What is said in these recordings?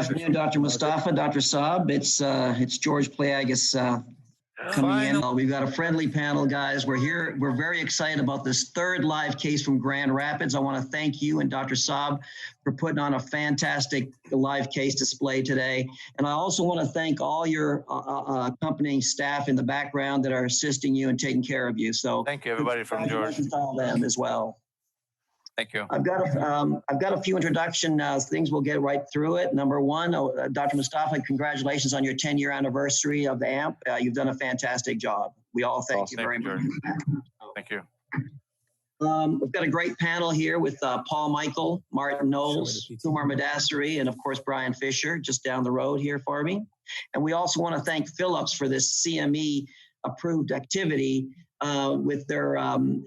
afternoon, Dr. Mustafa, Dr. Saab. It's George Pliagas coming in. We've got a friendly panel, guys. We're here. We're very excited about this third live case from Grand Rapids. I want to thank you and Dr. Saab for putting on a fantastic live case display today. And I also want to thank all your accompanying staff in the background that are assisting you and taking care of you. So thank you, everybody from George. To all them as well. Thank you. I've got a few introduction things. We'll get right through it. Number one, Dr. Mustafa, congratulations on your 10-year anniversary of the AMP. You've done a fantastic job. We all thank you very much. Thank you. We've got a great panel here with Paul Michael, Martin Knowles, Kumar Madassari, and of course, Brian Fisher, just down the road here for me. And we also want to thank Philips for this CME approved activity with their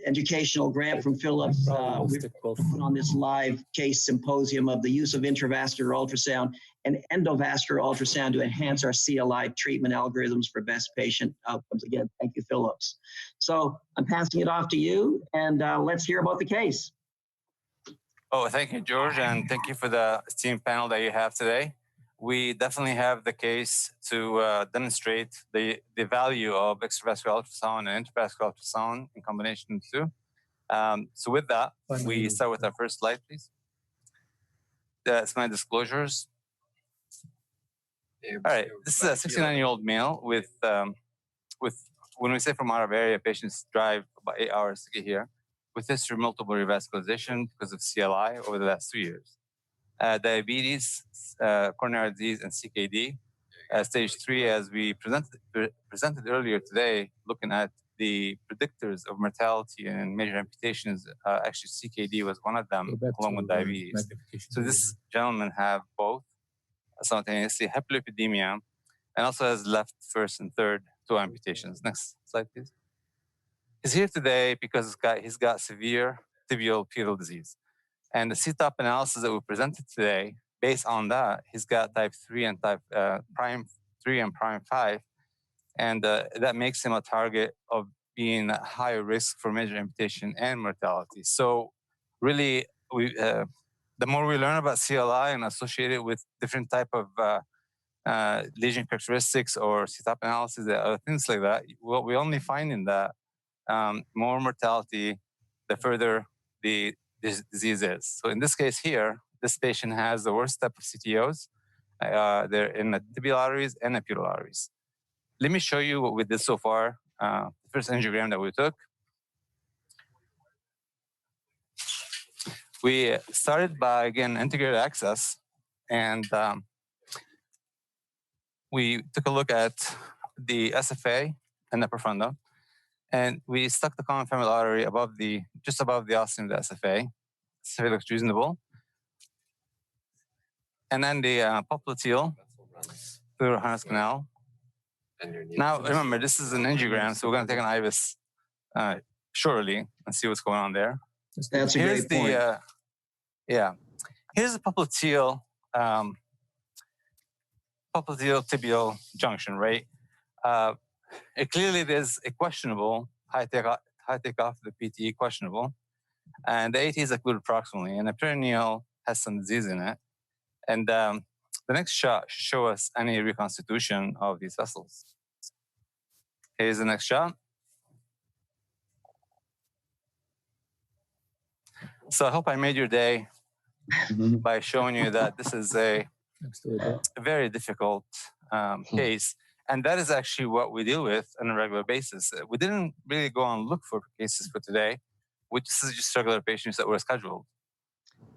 educational grant from Philips. We put on this live case symposium of the use of intravascular ultrasound and endovascular ultrasound to enhance our CLI treatment algorithms for best patient outcomes. Again, thank you, Philips. So I'm passing it off to you, and let's hear about the case. Oh, thank you, George, and thank you for the esteemed panel that you have today. We definitely have the case to demonstrate the value of extravascular ultrasound and intravascular ultrasound in combination too. So with that, we start with our first slide, please. That's my disclosures. All right, this is a 69-year-old male with when we say from out of area, patients drive about 8 hours to get here, with history of multiple revascularization because of CLI over the last 2 years. Diabetes, coronary disease, and CKD. Stage 3, as we presented earlier today, looking at the predictors of mortality and major amputations, actually CKD was one of them, along with diabetes. So this gentleman have both simultaneously, hyperlipidemia, and also has left first and third 2 amputations. Next slide, please. He's here today because he's got severe tibial pedal disease. And the Ctop analysis that we presented today, based on that, he's got type 3 and type prime 3 and prime 5. And that makes him a target of being at higher risk for major amputation and mortality. So really, the more we learn about CLI and associate it with different type of lesion characteristics or Ctop analysis or things like that, what we only find in that more mortality, the further the disease is. So in this case here, this patient has the worst type of CTOs. They're in the tibial arteries and the pedal arteries. Let me show you what we did so far. The first angiogram that we took. We started by, again, integrated access, and we took a look at the SFA and the profunda, and we stuck the common femoral artery just above the ostium of the SFA. SFA looks reasonable. And then the popliteal through the harness canal. Now, remember, this is an angiogram, so we're going to take an IVUS shortly and see what's going on there. That's a great point. Here's the popliteal tibial junction, right? Clearly, there's a questionable high takeoff of the PTE questionable, and the AT is occluded proximally, and the perineal has some disease in it. And the next shot should show us any reconstitution of these vessels. Here's the next shot. So I hope I made your day by showing you that this is a very difficult case. And that is actually what we deal with on a regular basis. We didn't really go and look for cases for today, which is just regular patients that were scheduled.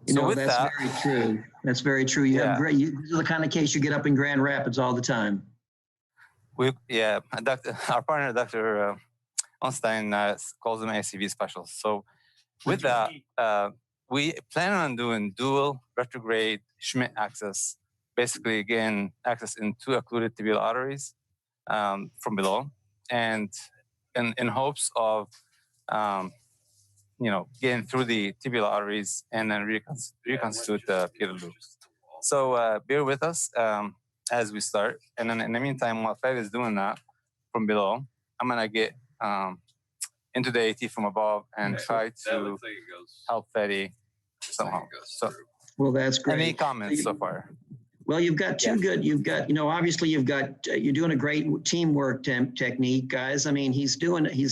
That's very true. That's very true. You have great. This is the kind of case you get up in Grand Rapids all the time. Our partner, Dr. Einstein, calls them ACV specials. So with that, we plan on doing dual retrograde Schmidt access. Basically, again, access in 2 occluded tibial arteries from below, and in hopes of getting through the tibial arteries and then reconstitute the pedal loops. So bear with us as we start. And then in the meantime, while Fed is doing that from below, I'm going to get into the AT from above and try to help Fetty somehow. So, well, that's great. Any comments so far? Well, you've got two good, obviously you're doing a great teamwork technique, guys. I mean, he's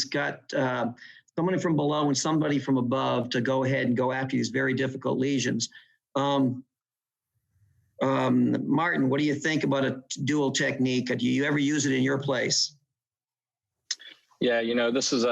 got someone from below and somebody from above to go ahead and go after these very difficult lesions. Martin, what do you think about a dual technique? Do you ever use it in your place? Yeah, this is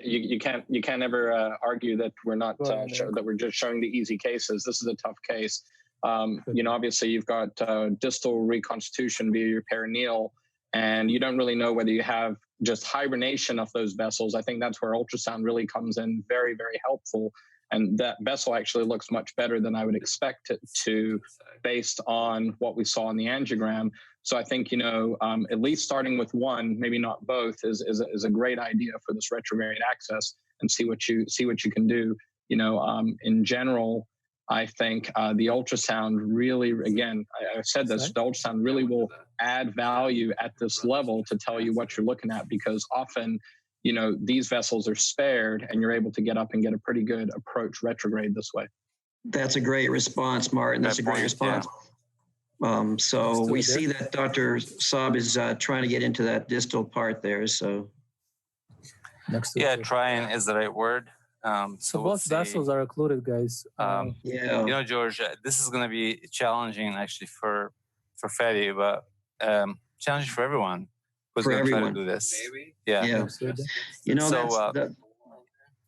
you can't ever argue that we're not that we're just showing the easy cases. This is a tough case. Obviously you've got distal reconstitution via your perineal, and you don't really know whether you have just hibernation of those vessels. I think that's where ultrasound really comes in very, very helpful. And that vessel actually looks much better than I would expect it to, based on what we saw in the angiogram. So I think, at least starting with one, maybe not both, is a great idea for this retrograde access, and see what you can do. In general, I think the ultrasound really, again, I've said this, the ultrasound really will add value at this level to tell you what you're looking at, because often, these vessels are spared and you're able to get up and get a pretty good approach retrograde this way. That's a great response, Martin. That's a great response. Yeah. So we see that Dr. Saab is trying to get into that distal part there. So trying is the right word. So both vessels are occluded, guys. George, this is going to be challenging actually for Freddy, but challenging for everyone who's going to try to do this. Maybe. Yeah. So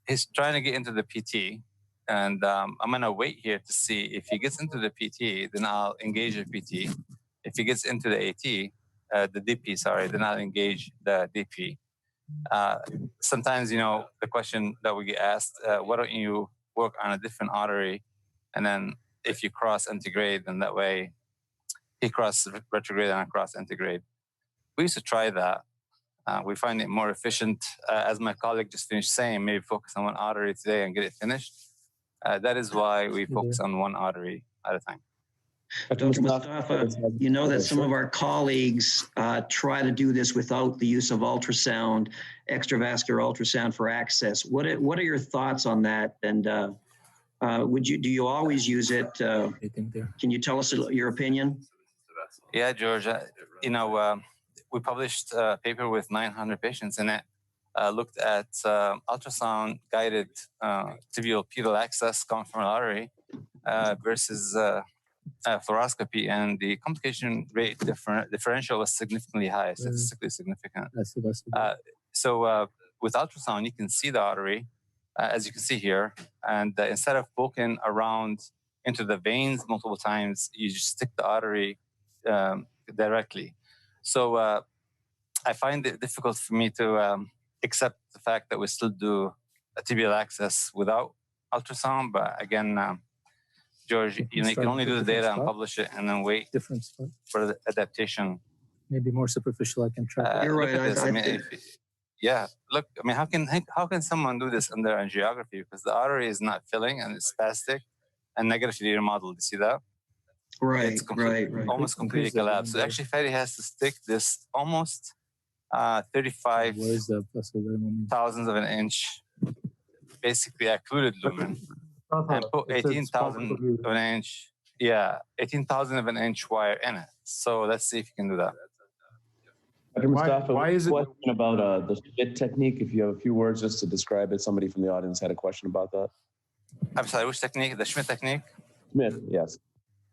he's trying to get into the PT, and I'm going to wait here to see if he gets into the PT, then I'll engage the PT. If he gets into the AT, the DP, then I'll engage the DP. Sometimes, the question that we get asked, why don't you work on a different artery? And then if you cross integrate, then that way he crosses retrograde and I cross integrate. We used to try that. We find it more efficient. As my colleague just finished saying, maybe focus on one artery today and get it finished. That is why we focus on one artery at a time. Dr. Mustafa, that some of our colleagues try to do this without the use of ultrasound, extravascular ultrasound for access. What are your thoughts on that? And do you always use it? Can you tell us your opinion? Yeah, George. We published a paper with 900 patients, and it looked at ultrasound guided tibial pedal access confirmed artery versus fluoroscopy, and the complication rate differential was significantly high, statistically significant. So with ultrasound, you can see the artery, as you can see here, and instead of poking around into the veins multiple times, you just stick the artery directly. So I find it difficult for me to accept the fact that we still do a tibial access without ultrasound, but again, George, you can only do the data and publish it, and then wait for the adaptation. Maybe more superficial. I can try. You're right. How can someone do this under angiography? Because the artery is not filling and it's spastic and negatively remodeled. You see that? Right. It's right. Almost completely collapsed. So actually, Freddy has to stick this almost 35 thousandths of an inch, basically occluded lumen. And put 18,000 of an inch, 18,000 of an inch wire in it. So let's see if you can do that. Dr. Mustafa, why is it question about the Schmidt technique? If you have a few words just to describe it, somebody from the audience had a question about that. I'm sorry, which technique? The Schmidt technique? Schmidt, yes.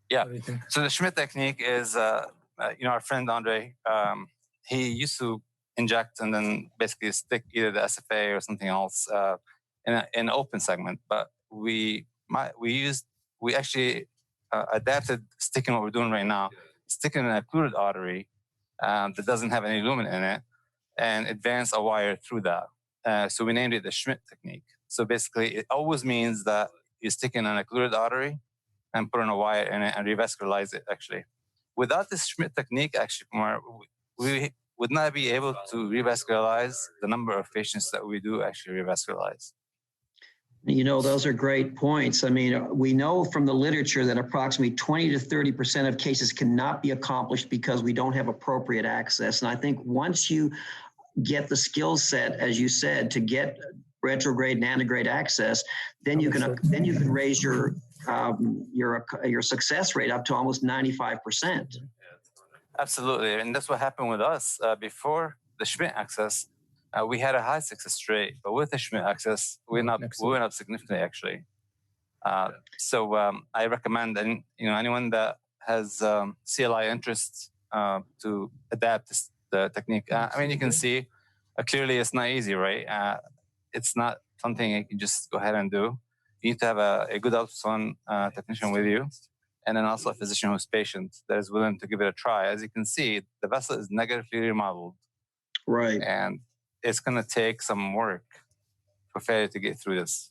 Yeah. So the Schmidt technique is, our friend Andre, he used to inject and then basically stick either the SFA or something else in an open segment, but we actually adapted sticking what we're doing right now, sticking an occluded artery that doesn't have any lumen in it, and advance a wire through that. So we named it the Schmidt technique. So basically, it always means that you stick in an occluded artery and put in a wire in it and revascularize it, actually. Without this Schmidt technique, actually, we would not be able to revascularize the number of patients that we do actually revascularize. Those are great points. I mean, we know from the literature that approximately 20 to 30% of cases cannot be accomplished because we don't have appropriate access. And I think once you get the skill set, as you said, to get retrograde and antegrade access, then you can raise your your success rate up to almost 95%. Absolutely, and that's what happened with us before the Schmidt access. We had a high success rate, but with the Schmidt access, we went up significantly actually. I recommend anyone that has CLI interests to adapt the technique. I mean, you can see clearly it's not easy, right? It's not something you can just go ahead and do. You need to have a good ultrasound technician with you, and then also a physician who's patient that is willing to give it a try. As you can see, the vessel is negatively remodeled. Right. And it's going to take some work for Fadi to get through this.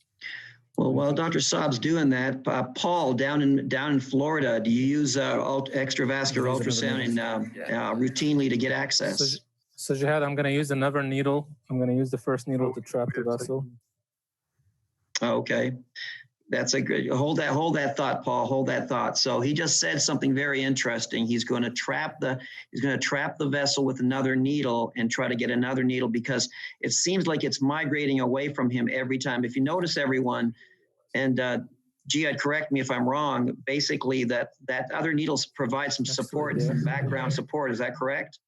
Well, while Dr. Saab's doing that, Paul, down in Florida, do you use extravascular ultrasound routinely to get access? So Jihad, I'm going to use another needle. I'm going to use the first needle to trap the vessel. Okay. That's a good, hold that thought, Paul, hold that thought. So he just said something very interesting. He's going to trap the vessel with another needle and try to get another needle because it seems like it's migrating away from him every time. If you notice, everyone, and Jihad, correct me if I'm wrong, basically that other needles provide some support, some background support. Is that correct?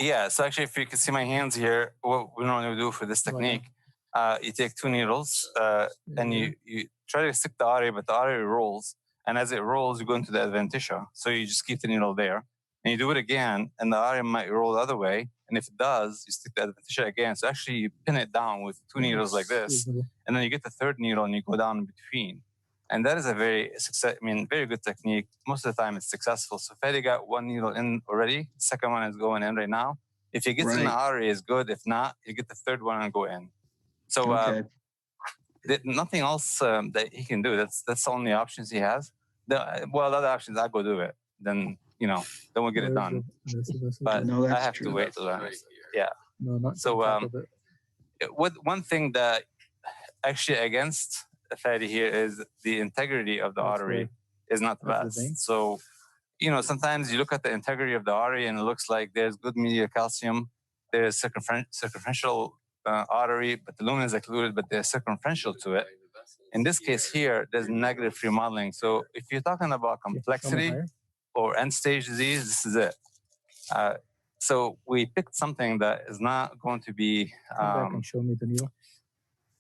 Yeah, so actually if you can see my hands here, what we normally do for this technique, you take two needles and you try to stick the artery, but the artery rolls. And as it rolls, you go into the adventitia. So you just keep the needle there. And you do it again, and the artery might roll the other way. And if it does, you stick the adventitia again. So actually you pin it down with two needles like this. And then you get the third needle and you go down in between. And that is a very good technique. Most of the time it's successful. So Fadi got one needle in already. The second one is going in right now. If he gets in the artery, it's good. If not, you get the third one and go in. So nothing else that he can do. That's the only options he has. The other options, I go do it. Then then we'll get it done. But no, I have to wait till then. Yeah. No, not so one thing that actually against Fadi here is the integrity of the artery is not the best. So sometimes you look at the integrity of the artery and it looks like there's good medial calcium, there's circumferential artery, but the lumen is occluded, but there's circumferential to it. In this case here, there's negative remodeling. So if you're talking about complexity or end-stage disease, this is it. So we picked something that is not going to be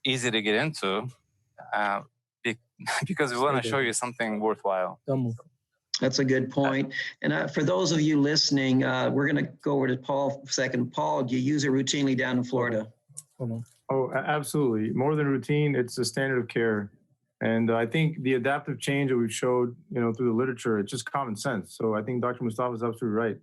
easy to get into because we want to show you something worthwhile. That's a good point. And for those of you listening, we're going to go over to Paul for a second. Paul, do you use it routinely down in Florida? Oh, absolutely. More than routine, it's the standard of care. And I think the adaptive change that we've showed, through the literature, it's just common sense. So I think Dr. Mustafa is absolutely right.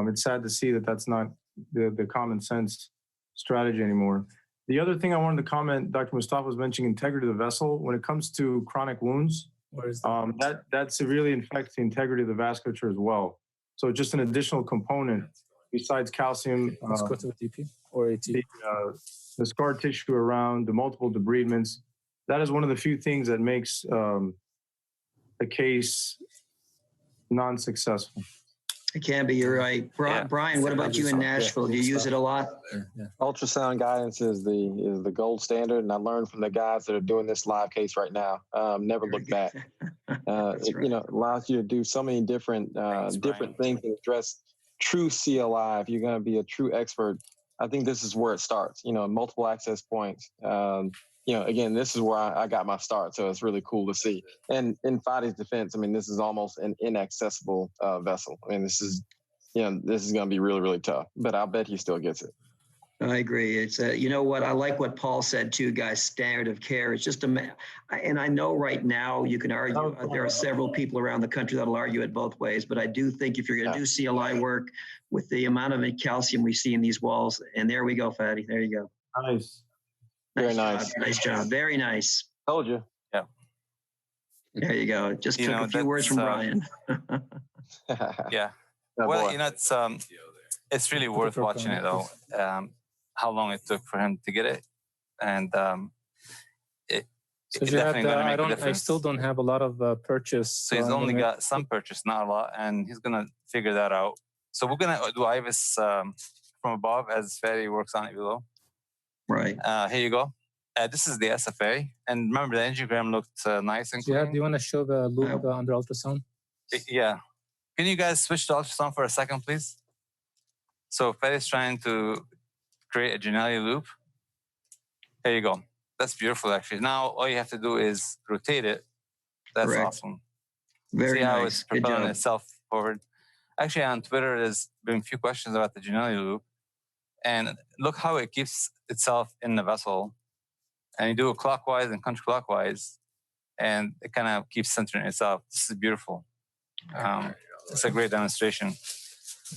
It's sad to see that that's not the common sense strategy anymore. The other thing I wanted to comment, Dr. Mustafa was mentioning integrity of the vessel. When it comes to chronic wounds, that severely affects the integrity of the vasculature as well. So just an additional component besides calcium, let's go to the DP or AT. The scar tissue around, the multiple debridements, that is one of the few things that makes the case non-successful. It can be, you're right. Brian, what about you in Nashville? Do you use it a lot? Ultrasound guidance is the gold standard, and I learned from the guys that are doing this live case right now. Never look back. Allows you to do so many different things and address true CLI. If you're going to be a true expert, I think this is where it starts. Multiple access points. Again, this is where I got my start, so it's really cool to see. And in Fadi's defense, this is almost an inaccessible vessel. This is going to be really, really tough, but I'll bet he still gets it. I agree. It's I like what Paul said too, guys. Standard of care. It's just and I know right now you can argue. There are several people around the country that'll argue it both ways, but I do think if you're going to do CLI work with the amount of calcium we see in these walls, and there we go, Fadi. There you go. Nice. Very nice. Nice job. Very nice. Told you. Yeah. There you go. Just took a few words from Brian. Yeah. Well, it's really worth watching it though. How long it took for him to get it, and it definitely going to make a difference. I still don't have a lot of purchase. So he's only got some purchase, not a lot, and he's gonna figure that out. So we're gonna do IVUS from above as Fadi works on it below. Right. Here you go. This is the SFA. And remember, the angiogram looked nice and clean. Do you want to show the loop under ultrasound? Yeah. Can you guys switch to ultrasound for a second, please? So Freddy's trying to create a Genelli loop. There you go. That's beautiful, actually. Now, all you have to do is rotate it. That's Correct. awesome. Very See how nice. it's Good propelling job. itself forward. Actually, on Twitter, there's been a few questions about the Genelli loop. And look how it keeps itself in the vessel. And you do it clockwise and counterclockwise, and it kind of keeps centering itself. This is beautiful. It's a great demonstration.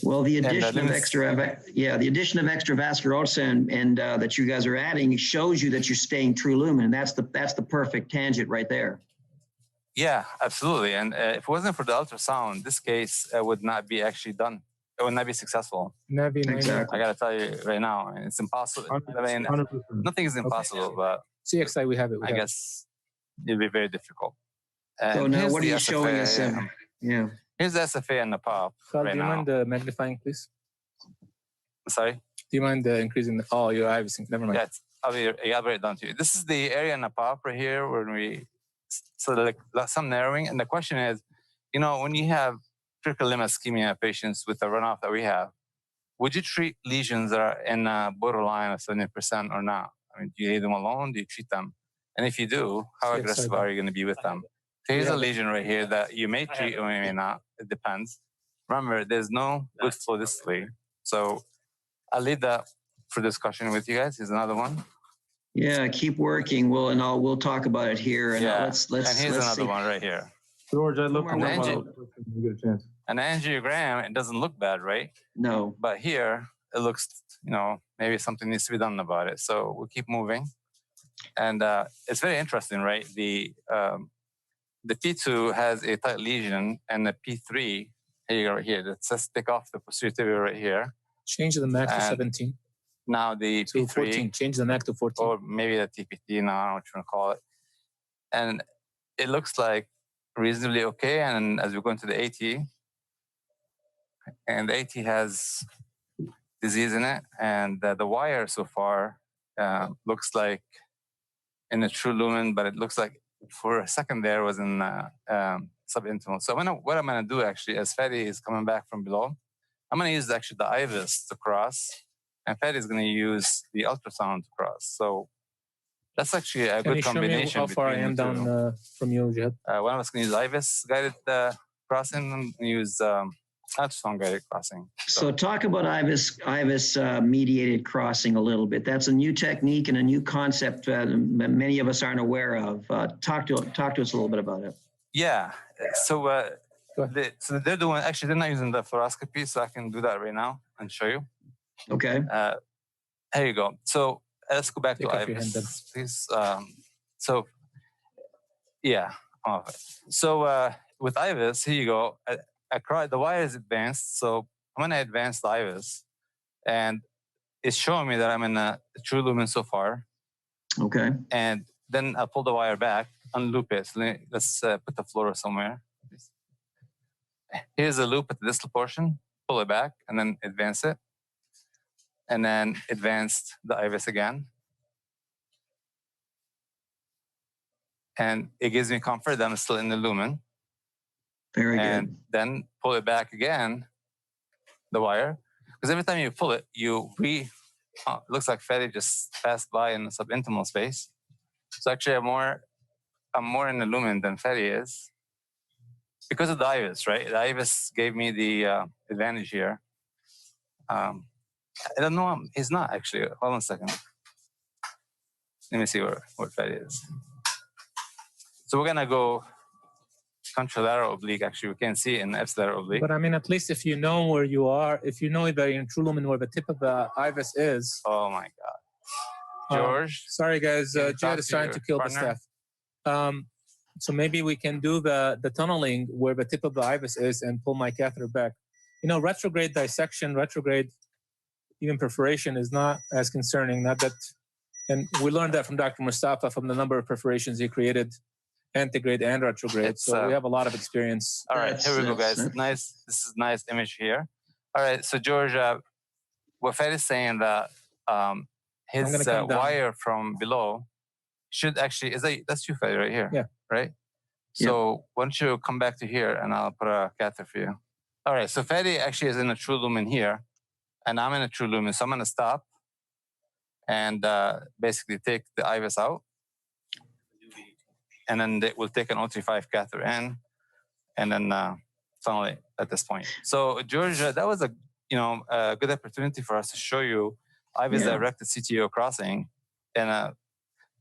Well, the addition of the addition of extravascular ultrasound and that you guys are adding shows you that you're staying true lumen, and that's the perfect tangent right there. Yeah, absolutely. And if it wasn't for the ultrasound, this case would not be actually done. It would not be successful. Exactly. I got to tell you right now, it's impossible. I mean, nothing is impossible, but CXI, we have it. I guess it'll be very difficult. So now what are you showing us? Yeah. Here's the SFA and the POP. Carl, do you mind magnifying, please? Sorry? Do you mind increasing the... Oh, your IVUS. Never mind. Yeah, I'll write it down to you. This is the area in the POP right here where we... So like some narrowing. And the question is, you know, when you have critical limb ischemia patients with the runoff that we have, would you treat lesions that are in borderline of 70% or not? I mean, do you leave them alone? Do you treat them? And if you do, how aggressive are you going to be with them? So here's a lesion right here that you may treat or may not. It depends. Remember, there's no good flow distally. So I'll leave that for discussion with you guys. Here's another one. Yeah, keep working. We'll talk about it here. And let's and here's another one right here. George, I look for an angiogram. It doesn't look bad, right? No. But here it looks, you know, maybe something needs to be done about it. So we'll keep moving. And it's very interesting, right? The P2 has a tight lesion, and the P3, here you go, right here. Let's just take off the posterior tibia right here. Change the MAC to 17. Now the to P3, 14. Change the MAC to 14. or maybe the TPT. Now I don't know what you want to call it. And it looks like reasonably okay. And as we go into the AT, and the AT has disease in it, and the wire so far looks like in a true lumen, but it looks like for a second there was in subintimal. So what I'm going to do actually, as Fadi is coming back from below, I'm going to use actually the IVUS to cross, and Fadi is going to use the ultrasound to cross. So that's actually a good combination. Can you show me how far I am down from you, Jihad? One of us can use IVUS guided crossing, and use ultrasound guided crossing. So talk about IVUS mediated crossing a little bit. That's a new technique and a new concept that many of us aren't aware of. Talk to us a little bit about it. Yeah. So they're doing, actually they're not using the fluoroscopy, so I can do that right now and show you. Okay. Here you go. So let's go back to IVUS, please. So yeah. So with IVUS, here you go. The wire is advanced, so I'm going to advance the IVUS, and it's showing me that I'm in a true lumen so far. Okay. And then I'll pull the wire back, unloop it. So let's put the fluoro somewhere. Here's a loop at the distal portion. Pull it back, and then advance it. And then advance the IVUS again. And it gives me comfort that I'm still in the lumen. Very and good. Then pull it back again, the wire. Because every time you pull it, it looks like Fedi just passed by in the subintimal space. So actually I'm more in the lumen than Fedi is. Because of the IVUS, right? The IVUS gave me the advantage here. I don't know, he's not actually. Hold on a second. Let me see where Fedi is. So we're gonna go contralateral oblique. Actually, we can see it in the ipsilateral oblique. But I mean, at least if you know where you are, if you know that you're in true lumen where the tip of the IVUS is. Oh my God. George? Sorry guys, Jed is trying to kill partner? the staff. So maybe we can do the tunneling where the tip of the IVUS is and pull my catheter back. You know, retrograde dissection, retrograde even perforation is not as concerning. Not that, and we learned that from Dr. Mustafa from the number of perforations he created, antegrade and retrograde. So we have a lot of experience. All right, here we go, guys. Nice. This is a nice image here. All right, so George, what Fed is saying that his wire from below should actually, that's you, Freddy, right here? Yeah. Right? So why don't you come back to here and I'll put a catheter for you. All right, so Freddy actually is in a true lumen here, and I'm in a true lumen. So I'm gonna stop and basically take the IVUS out. And then we'll take an 035 catheter in, and then finally at this point. So George, that was a good opportunity for us to show you IVUS directed CTO crossing in a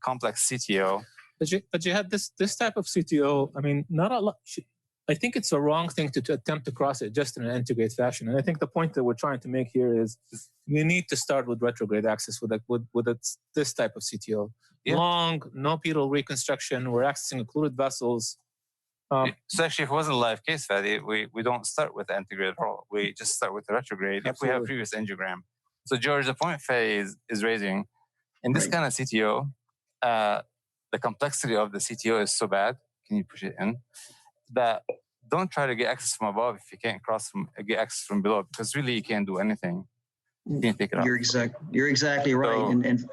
complex CTO. But you have this type of CTO. I mean, not a lot. I think it's a wrong thing to attempt to cross it just in an integrate fashion. And I think the point that we're trying to make here is you need to start with retrograde access with this type of CTO. Yeah. Long, no pedal reconstruction. We're accessing occluded vessels. So actually, if it wasn't a live case study, we don't start with the integrate at all. We just start with the retrograde if we have previous angiogram. So George, the point Faye is raising, in this kind of CTO, the complexity of the CTO is so bad. Can you push it in? That don't try to get access from above if you can't get access from below, because really you can't do anything. You can't take it You're exactly right, so,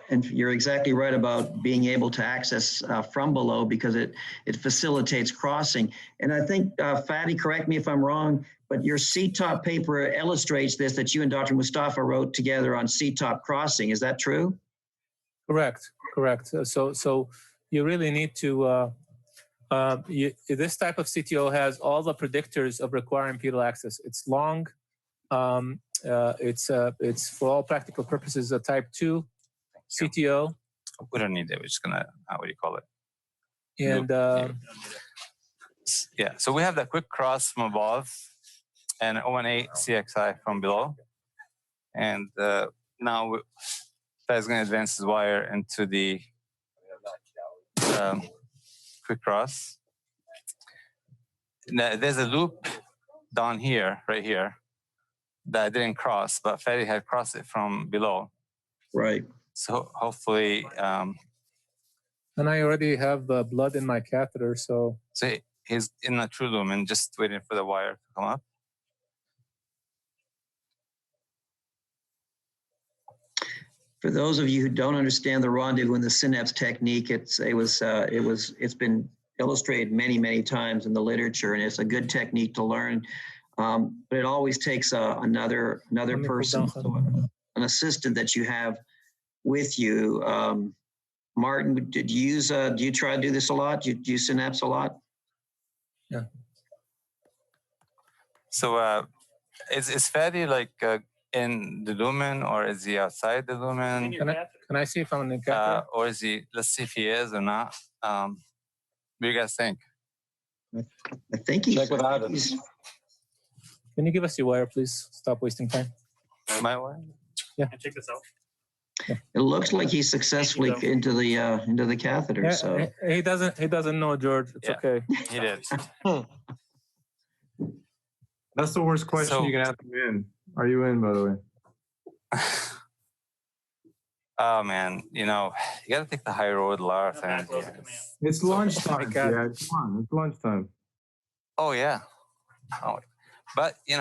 and you're exactly right about being able to access from below, because it facilitates crossing. And I think, Fadi, correct me if I'm wrong, but your Ctop paper illustrates this, that you and Dr. Mustafa wrote together on Ctop crossing. Is that true? Correct. So you really need to. This type of CTO has all the predictors of requiring pedal access. It's long. It's for all practical purposes a type 2 CTO. We don't need it. We're just gonna what do you call it? And so we have that quick cross from above and 018 CXI from below. And now Fed's gonna advance his wire into the quick cross. Now, there's a loop down here, right here, that I didn't cross, but Freddy had crossed it from below. Right. So hopefully. And I already have blood in my catheter, so. So he's in a true lumen, just waiting for the wire to come up. For those of you who don't understand the rendezvous and the synapse technique, it's been illustrated many times in the literature, and it's a good technique to learn. But it always takes another person, an assistant that you have with you. Martin, do you try to do this a lot? Do you use synapse a lot? Yeah. So is Fadi like in the lumen, or is he outside the lumen? Can I see if I'm in the catheter? Or is he? Let's see if he is or not. What do you guys think? I think he's. Check with IVUS. Can you give us your wire, please? Stop wasting time. My wire? Yeah. Check this out. Yeah. It looks like he's successfully into the catheter. Yeah, so he doesn't know, George. It's okay. He did. That's the worst question you can ask him in. Are you in, by the way? Oh man, you gotta take the high road a lot of times. It's lunchtime, Dad. Come on, it's lunchtime. Oh yeah. Oh, but here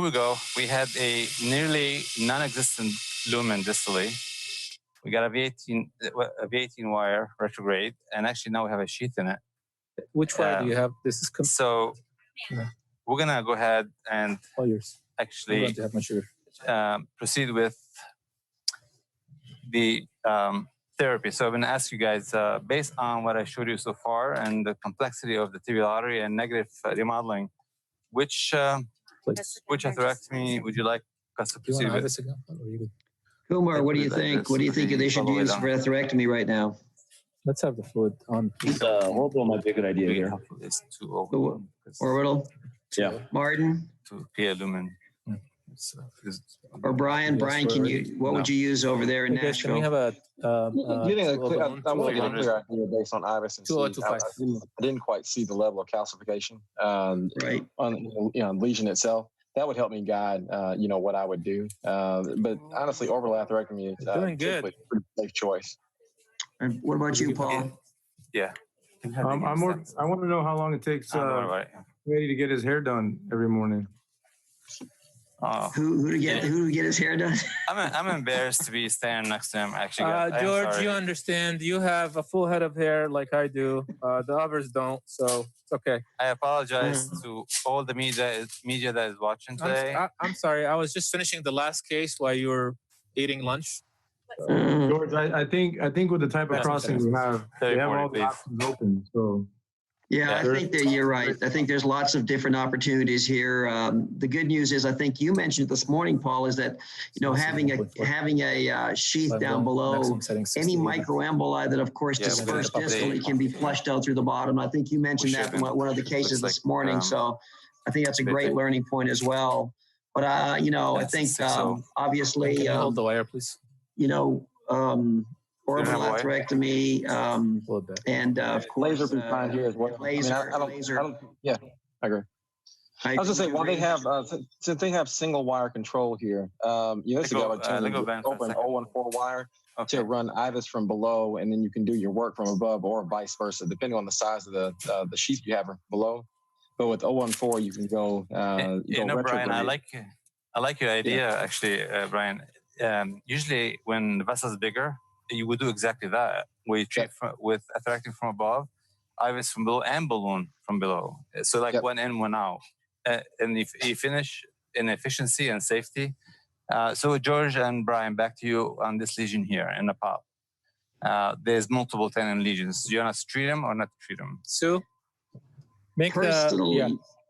we go. We had a nearly non-existent lumen distally. We got a V18 wire retrograde, and actually now we have a sheath in it. Which wire do you have? This is so. We're gonna go ahead and all yours. Actually proceed with the therapy. So I'm going to ask you guys, based on what I showed you so far and the complexity of the tibial artery and negative remodeling, which atherectomy would you like us to proceed with? Kumar, what do you think? What do you think they should use for atherectomy right now? Let's have the fluid on. Orbital might be a good idea here. It's too over. Orbital? Yeah. Martin? To PA lumen. Or Brian, what would you use over there in Nashville? Can we have a I'm going to get a clear idea based on IVUS and see. I didn't quite see the level of calcification right on lesion itself. That would help me guide, what I would do. But honestly, orbital atherectomy is doing good. A pretty safe choice. And what about you, Paul? Yeah. I want to know how long it takes Eddie to get his hair done every morning. Who to get his hair done? I'm embarrassed to be standing next to him. Actually, guys. George, you understand. You have a full head of hair like I do. The others don't, so it's okay. I apologize to all the media that is watching today. I'm sorry. I was just finishing the last case while you were eating lunch. George, I think with the type of crossing we have, they have all the options open. So yeah, I think that you're right. I think there's lots of different opportunities here. The good news is, I think you mentioned this morning, Paul, is that having a sheath down below any microemboli that, of course, disperse distally can be flushed out through the bottom. I think you mentioned that in one of the cases this morning. So I think that's a great learning point as well. But I think obviously, hold the wire, please. Orbital atherectomy, and of course, laser behind here as well. Laser. Yeah, I agree. I was gonna say, while they have, since they have single wire control here, this is open 014 wire to run IVUS from below, and then you can do your work from above, or vice versa, depending on the size of the sheath you have below. But with 014, you can go. Brian, I like your idea actually, Brian. Usually, when the vessel is bigger, you would do exactly that. We treat with atherectomy from above, IVUS from below, and balloon from below. So one in, one out. And if you finish in efficiency and safety. So George and Brian, back to you on this lesion here in the pop. There's multiple tenon lesions. Do you want to treat them or not treat them? Sue?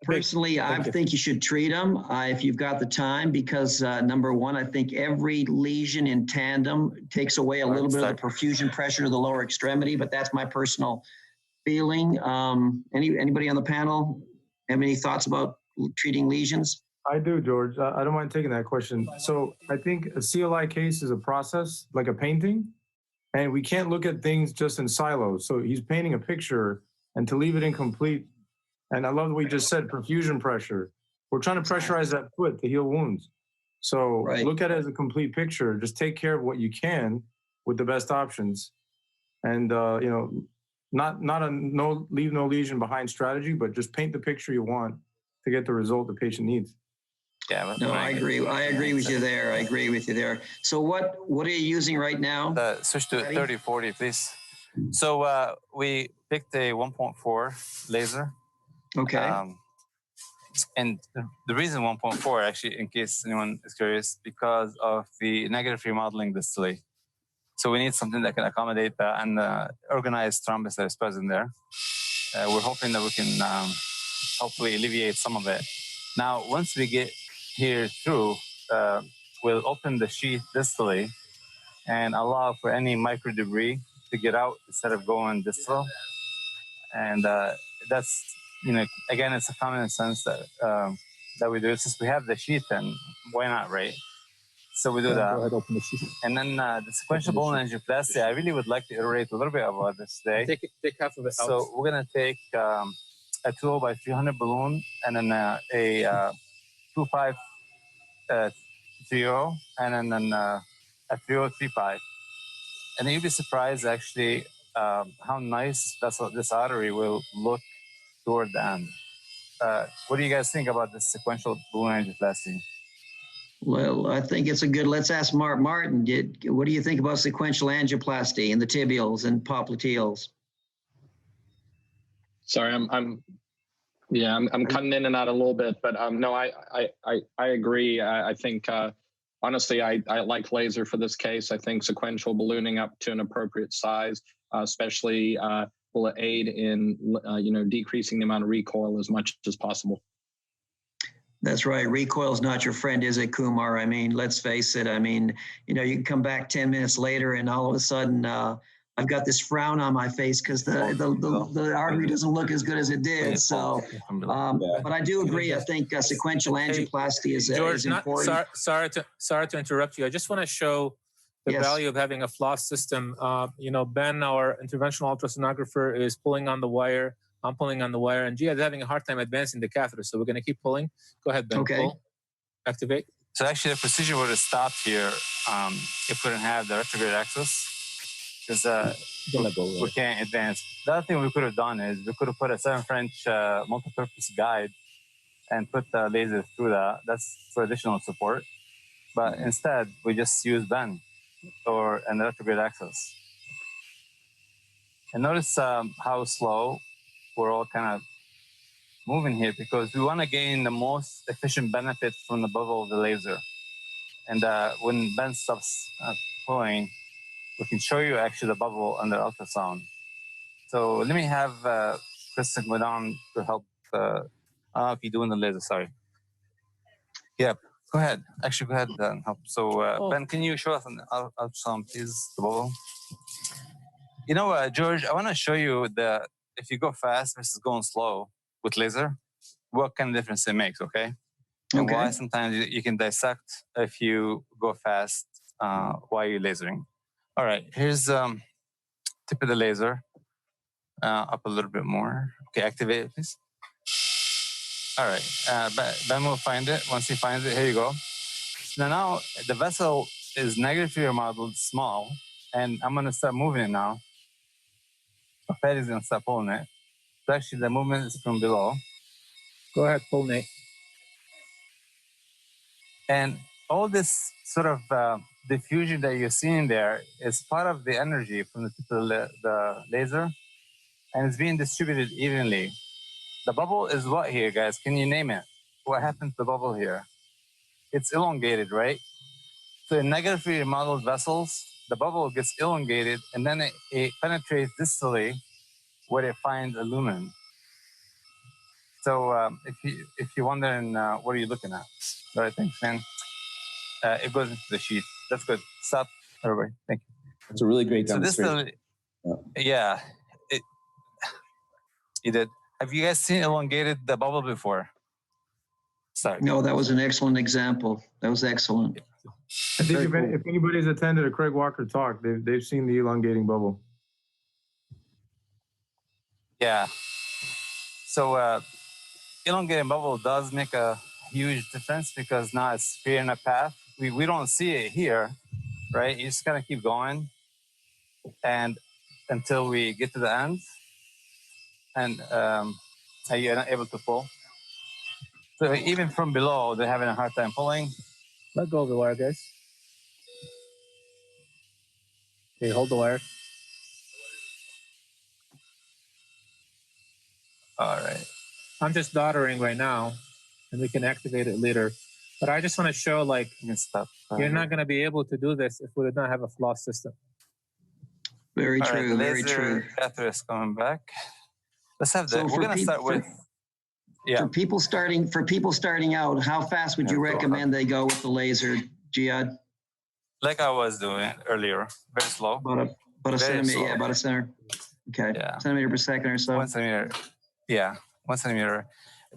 Personally, I think you should treat them if you've got the time, because number one, I think every lesion in tandem takes away a little bit of the perfusion pressure to the lower extremity, but that's my personal feeling. Anybody on the panel have any thoughts about treating lesions? I do, George. I don't mind taking that question. So I think a CLI case is a process, like a painting, and we can't look at things just in silos. So he's painting a picture, and to leave it incomplete. And I love what you just said, perfusion pressure. We're trying to pressurize that foot to heal wounds. So look at it as a complete picture. Just take care of what you can with the best options. And, leave no lesion behind strategy, but just paint the picture you want to get the result the patient needs. Yeah. No, I agree. I agree with you there. So what are you using right now? Switch to 3040, please. So we picked a 1.4 laser. Okay. And the reason 1.4, actually, in case anyone is curious, because of the negative remodeling distally. So we need something that can accommodate that and organize thrombus that is present there. We're hoping that we can hopefully alleviate some of it. Now, once we get here through, we'll open the sheath distally and allow for any micro debris to get out instead of going distal. And that's, again, it's a common sense that we do it. Since we have the sheath, then why not, right? So we do that. Go ahead, open the sheath. And then the sequential balloon angioplasty, I really would like to iterate a little bit about this today. Take half of it out. So we're going to take a 2 by 300 balloon and then a 2530 and then a 3035. And you'll be surprised, actually, how nice this artery will look toward the end. What do you guys think about this sequential balloon angioplasty? Well, I think it's a good, let's ask Martin, what do you think about sequential angioplasty in the tibials and popliteals? Sorry, I'm cutting in and out a little bit, but no, I agree. I think, honestly, I like laser for this case. I think sequential ballooning up to an appropriate size, especially will aid in, decreasing the amount of recoil as much as possible. That's right. Recoil's not your friend, is it, Kumar? I mean, let's face it. I mean, you can come back 10 minutes later and all of a sudden I've got this frown on my face because the artery doesn't look as good as it did. So, but I do agree. I think sequential angioplasty is important. Sorry to interrupt you. I just want to show the value of having a floss system. Ben, our interventional ultrasonographer, is pulling on the wire. I'm pulling on the wire, and Gia is having a hard time advancing the catheter, so we're going to keep pulling. Go ahead, Ben. Okay. Pull. Activate. So actually, the procedure would have stopped here if we didn't have the retrograde access, because we can't advance. The other thing we could have done is we could have put a 7 French multi-purpose guide and put the laser through that. That's for additional support. But instead, we just use bend or an retrograde axis. And notice how slow we're all kind of moving here, because we want to gain the most efficient benefit from the bubble of the laser. And when Ben stops pulling, we can show you actually the bubble under ultrasound. So let me have Kristen go down to help. I don't know if you're doing the laser, sorry. Yeah, go ahead. Actually, go ahead and help. So Ben, can you show us an ultrasound, please, the bubble? You know, George, I want to show you if you go fast versus going slow with laser, what kind of difference it makes, okay? And why sometimes you can dissect if you go fast while you're lasering. All right, here's tip of the laser. Up a little bit more. Okay, activate it, please. All right, Ben will find it. Once he finds it, here you go. Now the vessel is negatively remodeled, small, and I'm gonna start moving it now. Fatty's gonna start pulling it. So actually the movement is from below. Go ahead, pull, Nate. And all this sort of diffusion that you're seeing there is part of the energy from the tip of the laser, and it's being distributed evenly. The bubble is what here, guys? Can you name it? What happened to the bubble here? It's elongated, right? So in negatively remodeled vessels, the bubble gets elongated, and then it penetrates distally where it finds a lumen. So if you're wondering what are you looking at? All right, thanks, man. It goes into the sheath. That's good. Stop, everybody. Thank you. It's a really great demonstration. Yeah, you did. Have you guys seen elongated the bubble before? Sorry. No, that was an excellent example. That was excellent. I think if anybody's attended a Craig Walker talk, they've seen the elongating bubble. Yeah. So elongating bubble does make a huge difference, because now it's clear in a path. We don't see it here, right? You just kind of keep going, and until we get to the end, and you're not able to pull. So even from below, they're having a hard time pulling. Let go of the wire, guys. Okay, hold the wire. All right. I'm just doddering right now, and we can activate it later. But I just want to show, like, you're not going to be able to do this if we did not have a floss system. Very true, right, very true. Catheter is coming back. Let's have that. We're going to start with... For people starting out, how fast would you recommend they go with the laser, Jihad? Like I was doing earlier, very slow. About a centimeter, yeah, about a centimeter. Okay, centimeter per second or so. 1 centimeter, yeah, 1 centimeter.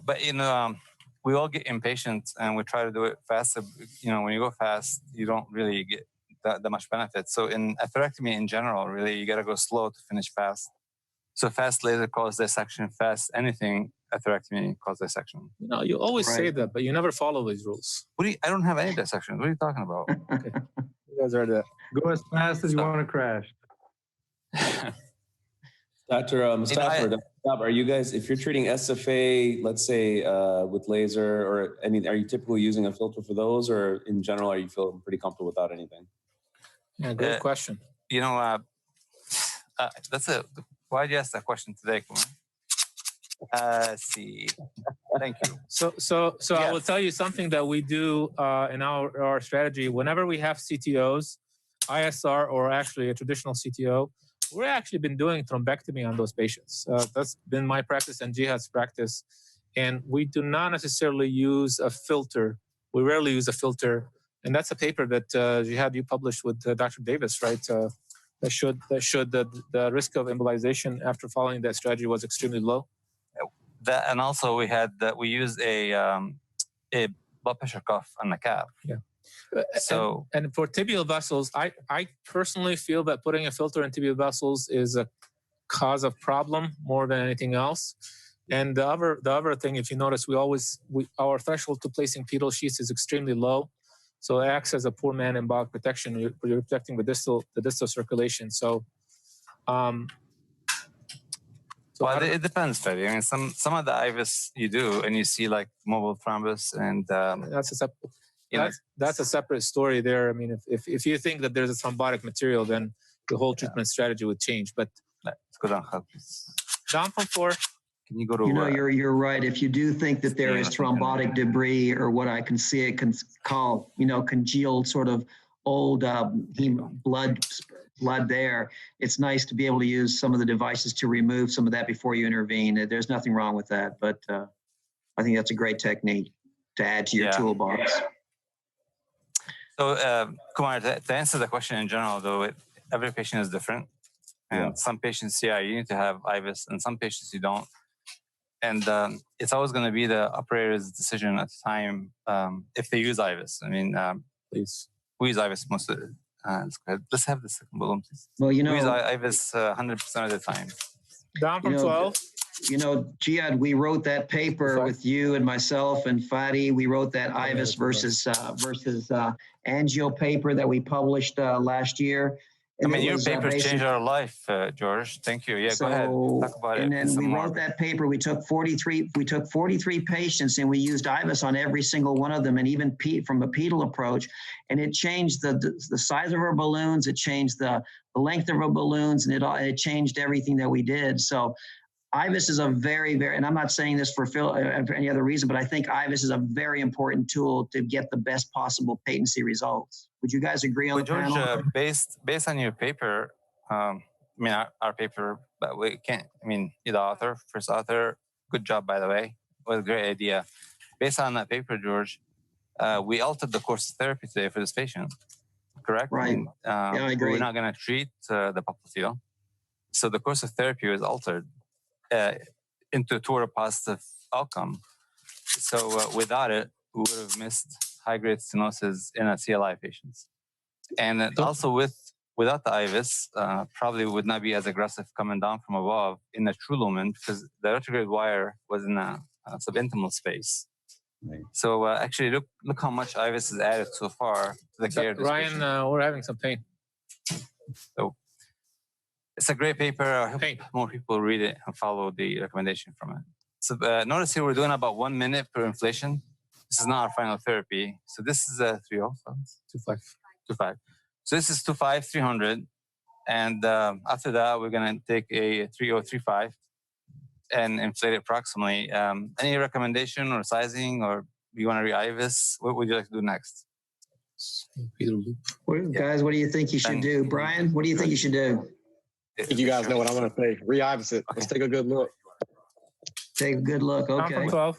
But you know, we all get impatient and we try to do it faster. You know, when you go fast, you don't really get that much benefit. So in atherectomy in general, really, you got to go slow to finish fast. So fast laser cause dissection, fast anything atherectomy cause dissection. You know, you always say that, but you never follow these rules. I don't have any dissections. What are you talking about? Okay. You guys are the... Go as fast as you want to crash. Dr. Mustafa, are you guys, if you're treating SFA, let's say with laser or any, are you typically using a filter for those, or in general, are you feeling pretty comfortable without anything? Yeah, great question. You know, that's a... Why did you ask that question today, Kumar? Let's see. Thank you. So yes. I will tell you something that we do in our strategy. Whenever we have CTOs, ISR, or actually a traditional CTO, we've actually been doing thrombectomy on those patients. That's been my practice and Jihad's practice. And we do not necessarily use a filter. We rarely use a filter. And that's a paper that Jihad, you published with Dr. Davis, right? That showed the risk of embolization after following that strategy was extremely low. That, and also we used a blood pressure cuff on the calf. Yeah. So and for tibial vessels, I personally feel that putting a filter in tibial vessels is a cause of problem more than anything else. And the other thing, if you notice, our threshold to placing pedal sheaths is extremely low. So it acts as a poor man embolic protection. You're protecting the distal circulation. So So well, it depends, Freddy. I mean, some of the IVUS you do, and you see like mobile thrombus, and that's a separate story there. I mean, if you think that there's a thrombotic material, then the whole treatment strategy would change. But let's go down, please. Down from 4. Can you go to? You know, you're right. If you do think that there is thrombotic debris, or what I can see it can call, you know, congealed sort of old blood there, it's nice to be able to use some of the devices to remove some of that before you intervene. There's nothing wrong with that, but I think that's a great technique to add to your toolbox. So, Kumar, to answer the question in general, though, every patient is different. And some patients, you need to have IVUS, and some patients you don't. And it's always going to be the operator's decision at the time if they use IVUS. I mean, please. We use IVUS most of the let's have the second balloon, please. Well, you know, we use IVUS 100% of the time. Down from 12. You know, Jihad, we wrote that paper with you and myself and Fadi. We wrote that IVUS versus angio paper that we published last year. And I mean, your papers changed our life, George. Thank you. Yeah, go ahead. Talk about it. And then we wrote that paper. We took 43 patients, and we used IVUS on every single one of them, and even from a pedal approach. And it changed the size of our balloons. It changed the length of our balloons, and it changed everything that we did. So IVUS is a very, very, and I'm not saying this for any other reason, but I think IVUS is a very important tool to get the best possible patency results. Would you guys agree on the panel? George, based on your paper, I mean, our paper, but we can't, I mean, you're the first author, good job, by the way. It was a great idea. Based on that paper, George, we altered the course of therapy today for this patient, correct? Right. I agree. We're not going to treat the popliteal. So the course of therapy was altered toward a positive outcome. So without it, we would have missed high-grade stenosis in a CLI patients. And also without the IVUS, probably would not be as aggressive coming down from above in the true lumen, because the retrograde wire was in a subintimal space. Right. So actually, look how much IVUS is added so far to the care of this Ryan, we're having some pain. So it's a great paper. I hope more people read it and follow the recommendation from it. So notice here we're doing about 1 minute per inflation. This is not our final therapy. So this is a 3.0, 2.5. So this is 2.5, 300. And after that, we're going to take a 3.0, 3.5 and inflate it proximally. Any recommendation or sizing, or you want to re-IVUS? What would you like to do next? Guys, what do you think you should do? Brian, what do you think you should do? I think you guys know what I'm going to say. Re-IVUS it. Let's take a good look. Take a good look. Okay. 12.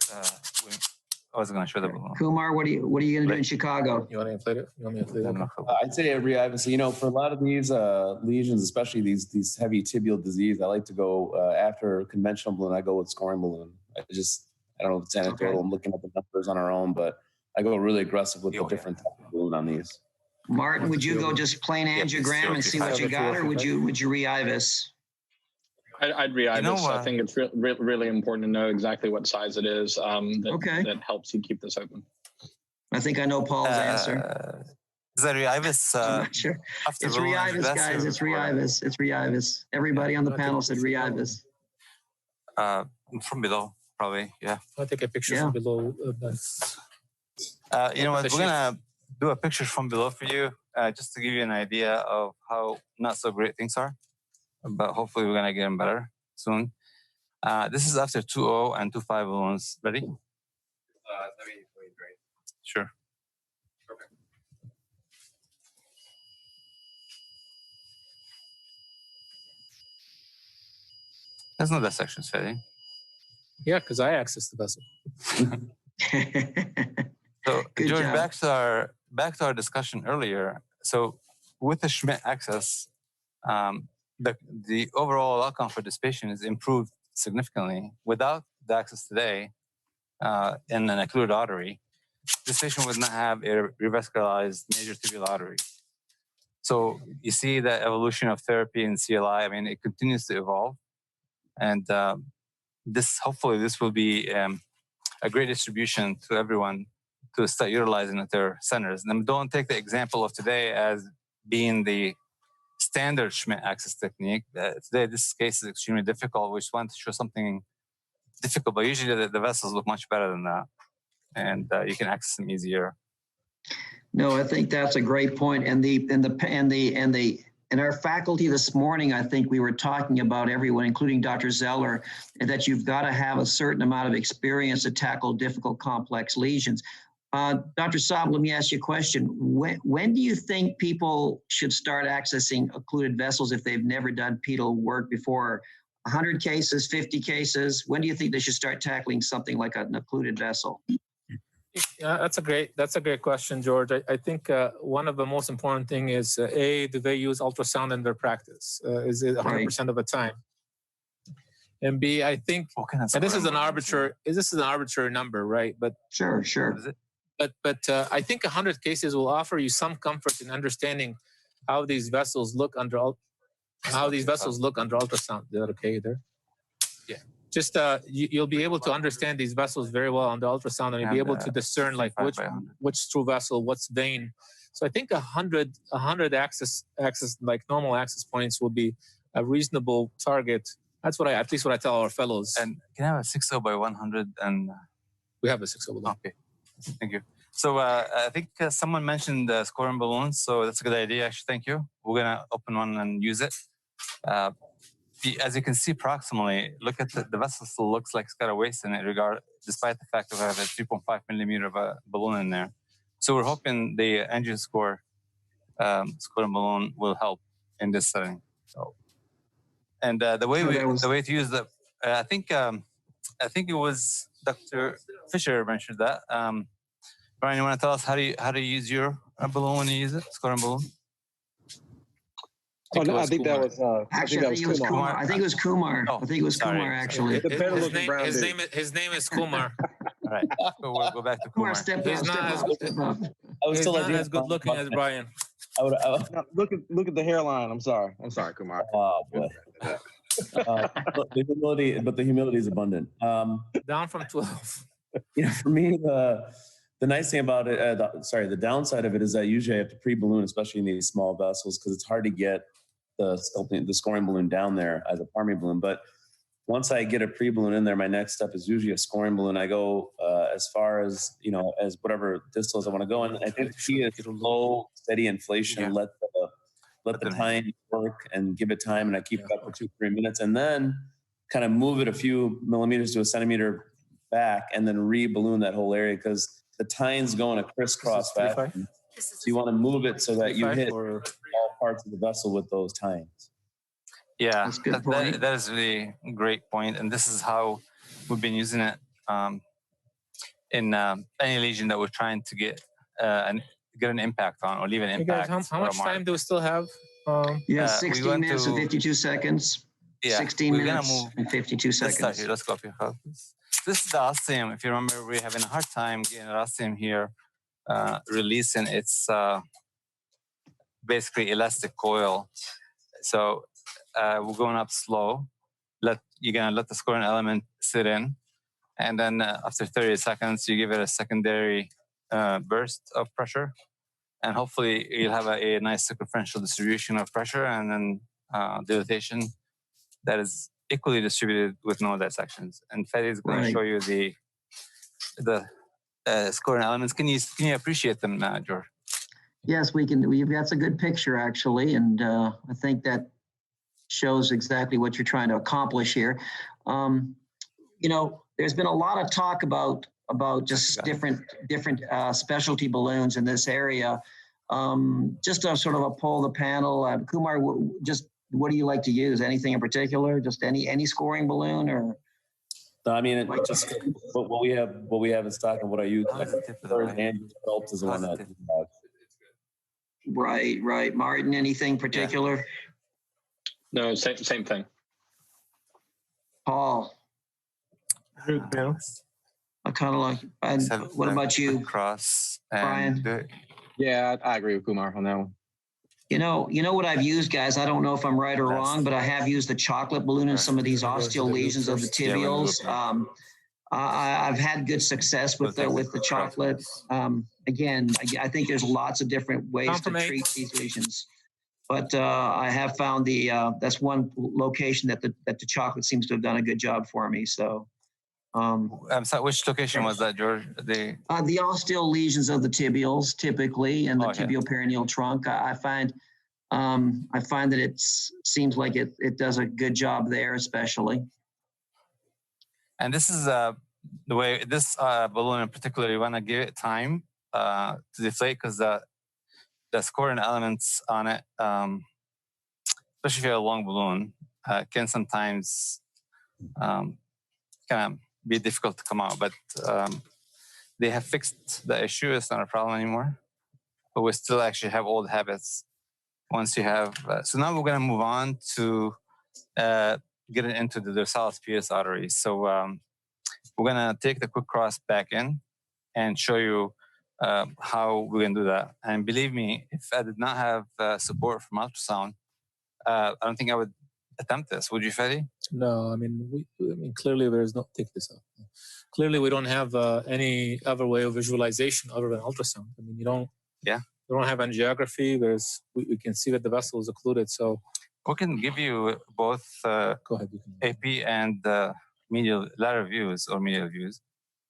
I was going to show the balloon. Kumar, what are you going to do in Chicago? You want to inflate it? You want me to inflate it? I'd say re-IVUS. You know, for a lot of these lesions, especially these heavy tibial disease, I like to go after conventional balloon. I go with scoring balloon. I don't know if it's anecdotal. I'm looking at the numbers on our own, but I go really aggressive with the different type of balloon on these. Martin, would you go just plain angiogram and see what you got, or would you re-IVUS? I'd re-IVUS. I think it's really important to know exactly what size it is. That helps you keep this open. I think I know Paul's answer. Is that re-IVUS? I'm not sure. It's re-IVUS, guys. It's re-IVUS. It's re-IVUS. Everybody on the panel said re-IVUS. From below, probably. Yeah. I'll take a picture from below. You know what? We're gonna do a picture from below for you, just to give you an idea of how not so great things are. But hopefully we're gonna get them better soon. This is after 2.0 and 2.5 balloons. Ready? Sure. Okay. There's no dissection setting. Yeah, because I access the vessel. So George, back to our discussion earlier. So with the Schmidt access, the overall outcome for this patient is improved significantly. Without the access today in an occluded artery, this patient would not have a revascularized major tibial artery. So you see the evolution of therapy in CLI. I mean, it continues to evolve, and hopefully this will be a great distribution to everyone to start utilizing at their centers. And don't take the example of today as being the standard Schmidt access technique. Today, this case is extremely difficult. We just want to show something difficult, but usually the vessels look much better than that, and you can access them easier. No, I think that's a great point. And in our faculty this morning, I think we were talking about everyone, including Dr. Zeller, that you've got to have a certain amount of experience to tackle difficult, complex lesions. Dr. Saab, let me ask you a question. When do you think people should start accessing occluded vessels if they've never done pedal work before? 100 cases, 50 cases? When do you think they should start tackling something like an occluded vessel? Yeah, that's a great question, George. I think one of the most important thing is A, do they use ultrasound in their practice? Is it 100% of the time? And B, I think, and this is an arbitrary number, right? But sure. But I think 100 cases will offer you some comfort in understanding how these vessels look under ultrasound. Is that okay there? Yeah. Just you'll be able to understand these vessels very well on the ultrasound, and you'll be able to discern like which true vessel, what's vein. So I think 100 access like normal access points will be a reasonable target. That's what at least what I tell our fellows. And can I have a 60 by 100? And we have a 60 balloon. Okay, thank you. So I think someone mentioned scoring balloons, so that's a good idea. Actually, thank you. We're gonna open one and use it. As you can see proximally, look at the vessel still looks like it's got a waist in it, despite the fact that we have a 3.5 millimeter of a balloon in there. So we're hoping the angio scoring balloon will help in this setting. So, and the way to use the, I think it was Dr. Fisher mentioned that. Brian, you want to tell us how to use your balloon when you use it, scoring balloon? I think that was Kumar. I think it was Kumar. Oh, I think it was sorry. Kumar, actually. His name is Kumar. All right, we'll go back to Kumar. He's not as good looking as Brian. Look at the hairline. I'm sorry, Kumar. Oh boy. The humility is abundant. Down from 12. For me, the nice thing about it, the downside of it is that usually I have to pre-balloon, especially in these small vessels, because it's hard to get the scoring balloon down there as a primary balloon. But once I get a pre-balloon in there, my next step is usually a scoring balloon. I go as far as, as whatever distals I want to go. And I think the key is low, steady inflation. Yeah. Let the time work and give it time. And I keep it up for 2-3 minutes, and then kind of move it a few millimeters to a centimeter back, and then re-balloon that whole area, because the tine's going a crisscross fashion. So you want to move it so that you hit all parts of the vessel with those tines. Yeah, that is really a great point. And this is how we've been using it in any lesion that we're trying to get an impact on, or leave an impact. Guys, how much time do we still have? 16 minutes and 52 seconds. Yeah, 16 minutes and 52 seconds. Let's start here. Let's go up here. This is the ostium. If you remember, we're having a hard time getting an ostium here, releasing its basically elastic coil. So we're going up slow. You're going to let the scoring element sit in. And then after 30 seconds, you give it a secondary burst of pressure. And hopefully you'll have a nice circumferential distribution of pressure, and then dilatation that is equally distributed with no dissections. And Fede is going to show you the scoring elements. Can you appreciate them, George? Yes, we can. That's a good picture, actually, and I think that shows exactly what you're trying to accomplish here. There's been a lot of talk about just different specialty balloons in this area. Just to sort of poll the panel, Kumar, what do you like to use? Anything in particular? Just any scoring balloon, or? No, I mean, just what we have in stock and what I use. Phelps is the one that. Right. Martin, anything particular? No, same thing. Paul. I kind of like. And what about you, Brian? Yeah, I agree with Kumar on that one. You know what I've used, guys? I don't know if I'm right or wrong, but I have used the chocolate balloon in some of these osteal lesions of the tibials. I've had good success with the chocolate. Again, I think there's lots of different ways to treat these lesions. but I have found that's one location that the chocolate seems to have done a good job for me. So. I'm sorry, which location was that, George? The ostial lesions of the tibials, typically, and the tibial perineal trunk. I find that it seems like it does a good job there, especially. And this is the way this balloon in particular, you want to give it time to deflate because the scoring elements on it, especially if you have a long balloon, can sometimes kind of be difficult to come out. But they have fixed the issue. It's not a problem anymore. But we still actually have old habits. Once you have, so now we're going to move on to get it into the dorsalis pedis artery. So we're going to take the quick cross back in and show you how we're going to do that. And believe me, if I did not have support from ultrasound, I don't think I would attempt this. Would you, Fadi? No, I mean, clearly there's no, take this out. Clearly we don't have any other way of visualization other than ultrasound. I mean, you don't have angiography. We can see that the vessel is occluded. So we can give you both go ahead, AP and medial lateral views or medial views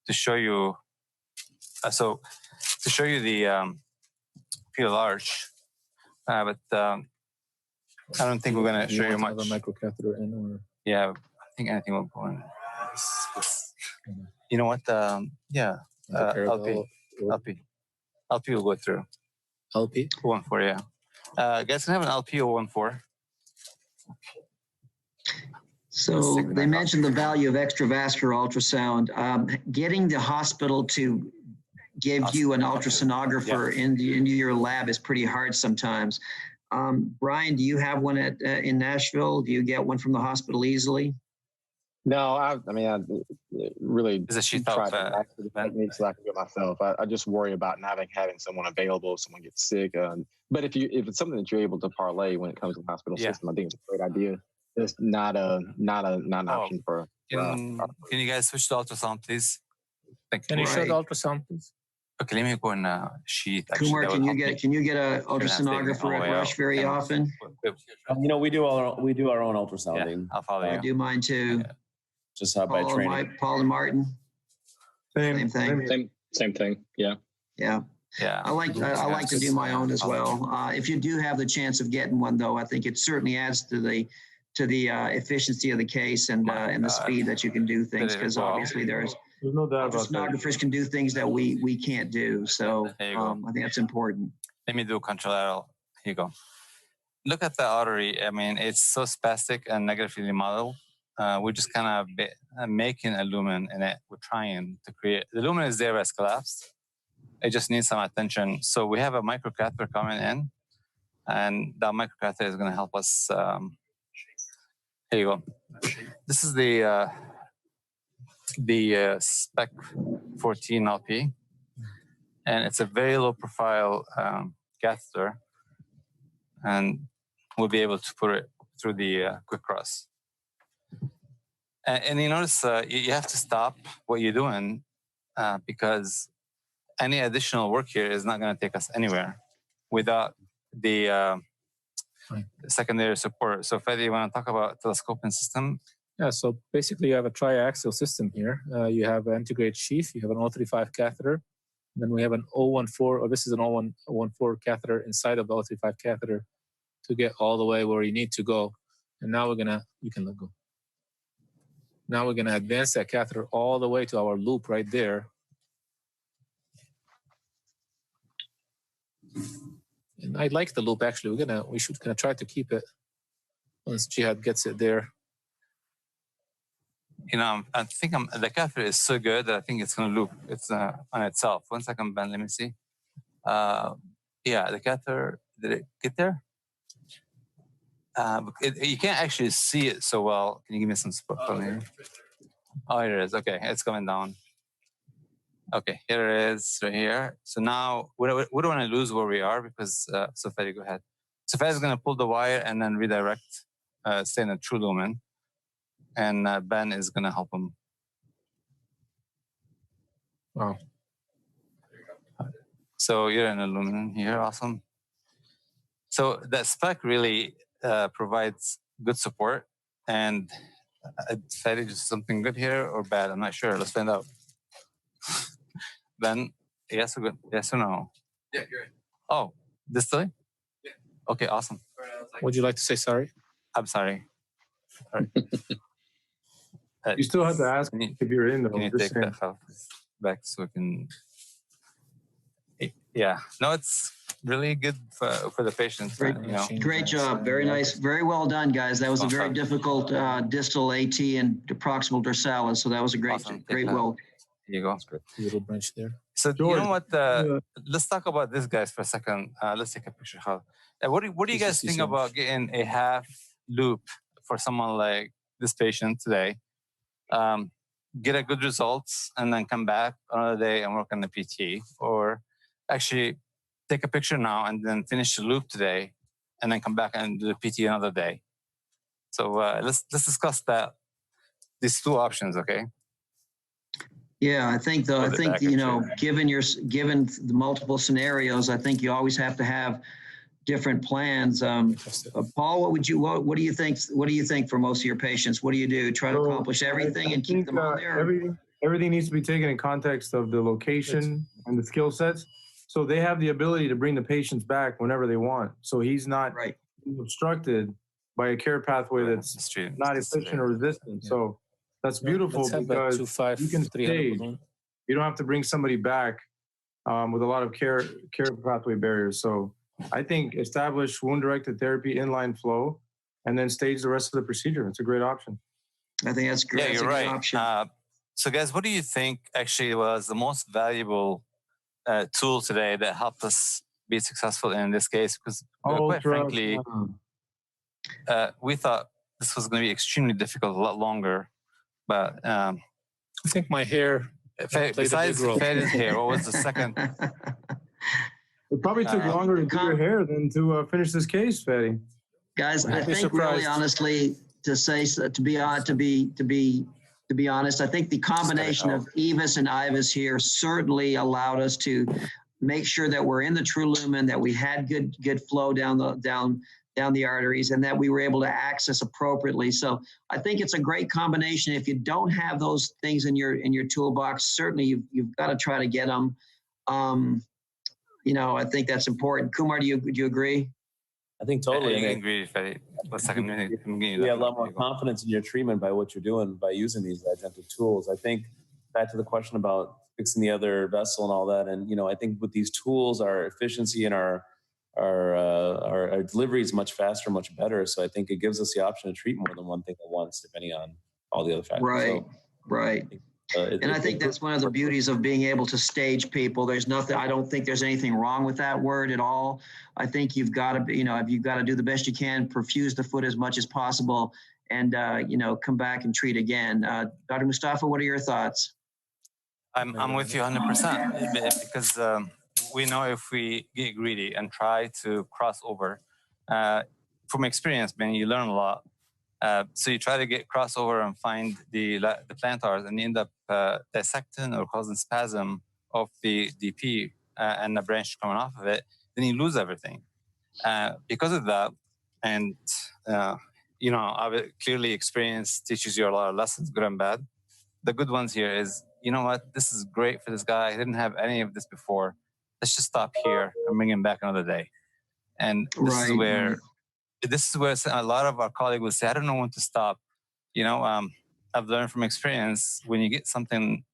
to show you. So to show you the pedal arch, but I don't think we're going to show you much. A microcatheter in, or I think anything will go in. You know what? LP will go through. LP 1.4, yeah. Guys can have an LP or 1.4. So they mentioned the value of extravascular ultrasound. Getting the hospital to give you an ultrasonographer into your lab is pretty hard sometimes. Brian, do you have one in Nashville? Do you get one from the hospital easily? No, I really is she try to techniques so I can do it myself. I just worry about not having someone available if someone gets sick. But if it's something that you're able to parlay when it comes to the hospital system, I think it's a great idea. It's not an option for. Can you guys switch to ultrasound, please? Can you show the ultrasound, please? Okay, let me go in sheet. Kumar, can you get an ultrasonographer at Rush very often? We do our own ultrasounding. I'll follow you. I do mine too. Just how by training. Paul and Martin. Same thing. Same thing. Yeah. I like to do my own as well. If you do have the chance of getting one, though, I think it certainly adds to the efficiency of the case and the speed that you can do things, because obviously there's no doubt about that. Ultrasonographers can do things that we can't do. So I think that's important. Let me do contralateral. Here you go. Look at the artery. I mean, it's so spastic and negatively modeled. We're just kind of making a lumen in it. We're trying to create. The lumen is there as collapsed. It just needs some attention. So we have a microcatheter coming in, and that microcatheter is going to help us. Here you go. This is the spec 14 LP, and it's a very low profile catheter, and we'll be able to put it through the quick cross. And you notice you have to stop what you're doing because any additional work here is not going to take us anywhere without the secondary support. So Fadi, you want to talk about telescoping system? Yeah, so basically you have a triaxial system here. You have an integrate sheath, you have an O35 catheter, and then we have an O14, or this is an O14 catheter inside of the O35 catheter to get all the way where you need to go. And now you can let go. Now we're gonna advance that catheter all the way to our loop right there. And I like the loop actually. We should try to keep it once Jihad gets it there. I think the catheter is so good that I think it's going to loop. It's on itself. 1 second, Ben. Let me see. The catheter, did it get there? You can't actually see it so well. Can you give me some support from here? Oh, here it is. Okay, it's coming down. Okay, here it is, right here. So now we don't want to lose where we are because, so Fadi, go ahead. So Fadi is going to pull the wire and then redirect, stay in a true lumen. And Ben is going to help him. Wow. So you're in a lumen here, awesome. So that spec really provides good support. And Fadi, just something good here or bad? I'm not sure. Let's find out. Then yes or good? Yes or no? Yeah, you're right. Oh, distally? Yeah. Okay, awesome. Would you like to say sorry? I'm sorry. All right. You still have to ask if you're in, though. Can you take that file back so we can... Yeah. No, it's really good for the patient. Great, great job. Very nice. Very well done, guys. That was a very difficult distal AT and proximal dorsalis. So that was a great, great well. Here you go. Little branch there. So you know what? Let's talk about this, guys, for a second. Let's take a picture. What do you guys think about getting a half loop for someone like this patient today? Get a good results and then come back another day and work on the PT, or actually take a picture now and then finish the loop today and then come back and do the PT another day. So let's discuss that. These two options, okay? Yeah, I think you know, given the multiple scenarios, I think you always have to have different plans. Paul, what do you think? What do you think for most of your patients? What do you do? Try to accomplish everything and keep them on there? Everything needs to be taken in context of the location and the skill sets. So they have the ability to bring the patients back whenever they want. So he's not obstructed by a care pathway that's not efficient or resistant. So that's beautiful because you can stage. You don't have to bring somebody back with a lot of care pathway barriers. So I think establish wound-directed therapy, inline flow, and then stage the rest of the procedure. It's a great option. I think that's great. Yeah, you're right. So guys, what do you think actually was the most valuable tool today that helped us be successful in this case? Because quite frankly, we thought this was going to be extremely difficult, a lot longer. But I think my hair. Besides Fadi's hair, what was the second? It probably took longer to do your hair than to finish this case, Fadi. Guys, I think really honestly, to be honest, I think the combination of EVUS and IVUS here certainly allowed us to make sure that we're in the true lumen, that we had good flow down the arteries, and that we were able to access appropriately. So I think it's a great combination. If you don't have those things in your toolbox, certainly you've got to try to get them. You know, I think that's important. Kumar, do you agree? I think totally. I agree. You have a lot more confidence in your treatment by what you're doing by using these adjunctive tools. I think back to the question about fixing the other vessel and all that, and you know, I think with these tools, our efficiency and our delivery is much faster, much better. So I think it gives us the option to treat more than one thing at once, depending on all the other factors. Right, right. And I think that's one of the beauties of being able to stage people. There's nothing, I don't think there's anything wrong with that word at all. I think you've got to, you know, you've got to do the best you can, perfuse the foot as much as possible, and, you know, come back and treat again. Dr. Mustafa, what are your thoughts? I'm with you 100% because we know if we get greedy and try to cross over, from experience, man, you learn a lot. So you try to get crossover and find the plantars, and you end up dissecting or causing spasm of the DP and the branch coming off of it. Then you lose everything because of that. And you know, I've clearly experience teaches you a lot of lessons, good and bad. The good ones here is, you know what, this is great for this guy. He didn't have any of this before. Let's just stop here and bring him back another day. And this is where a lot of our colleagues will say, I don't know when to stop. You know, I've learned from experience, when you get something